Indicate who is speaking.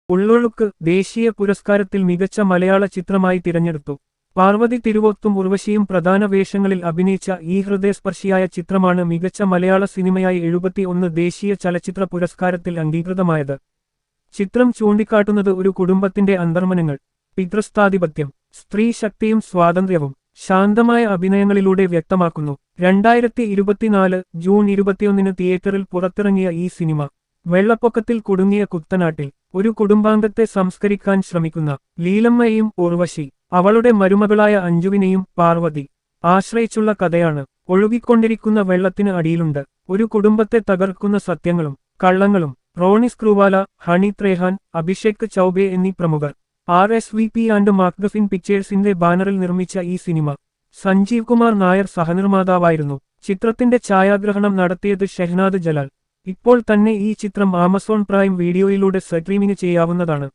Speaker 1: ഉള്ളൊഴുക്ക് ദേശീയ പുരസ്കാരത്തിൽ മികച്ച മലയാള ചിത്രമായി തിരഞ്ഞെടുത്തു. പാർവതി തിരുവോത്തും ഉർവശിയും പ്രധാന വേഷങ്ങളിൽ അഭിനയിച്ച ഈ ഹൃദയസ്പർശിയായ ചിത്രമാണ് മികച്ച മലയാള സിനിമയായി 71 ദേശീയ ചലച്ചിത്ര പുരസ്കാരത്തിൽ അംഗീകൃതമായത്. ചിത്രം ചൂണ്ടിക്കാട്ടുന്നത് ഒരു കുടുംബത്തിന്റെ അന്തർമനങ്ങൾ, പിതൃസ്ഥാധിപത്യം, സ്ത്രീ ശക്തിയും സ്വാതന്ത്ര്യവും ശാന്തമായ അഭിനയങ്ങളിലൂടെ വ്യക്തമാക്കുന്നു. 2024 ജൂൺ 21 തിയേറ്ററിൽ പുറത്തിറങ്ങിയ ഈ സിനിമ വെള്ളപ്പൊക്കത്തിൽ കുടുങ്ങിയ കുത്തനാട്ടിൽ ഒരു കുടുംബാംഗത്തെ സംസ്കരിക്കാൻ ശ്രമിക്കുന്ന ലീലമ്മയെയും ഉർവശി അവളുടെ മരുമകളായ അഞ്ജുവിനെയും പാർവതി ആശ്രയിച്ചുള്ള കഥയാണ്. ഒഴുകിക്കൊണ്ടിരിക്കുന്ന വെള്ളത്തിന് അടിയിലുണ്ട് ഒരു കുടുംബത്തെ തകർക്കുന്ന സത്യങ്ങളും കള്ളങ്ങളും. റോണി സ്ക്രൂവാല, ഹണി ത്രേഹാൻ, അഭിഷേക് ചൗബെ എന്നീ പ്രമുഖർ RSVP ആൻഡ് മാക്ഗഫിൻ പിക്ചേഴ്സിന്റെ ബാനറിൽ നിർമ്മിച്ച ഈ സിനിമ സഞ്ജീവ് കുമാർ നായർ സഹനിർമ്മാതാവായിരുന്നു. ചിത്രത്തിന്റെ ഛായാഗ്രഹണം നടത്തിയത് ഷെഹ്നാദ് ജലാൽ. ഇപ്പോൾ തന്നെ ഈ ചിത്രം ആമസോൺ പ്രൈം വീഡിയോയിലൂടെ സ്ട്രീമിംഗ് ചെയ്യാവുന്നതാണ്.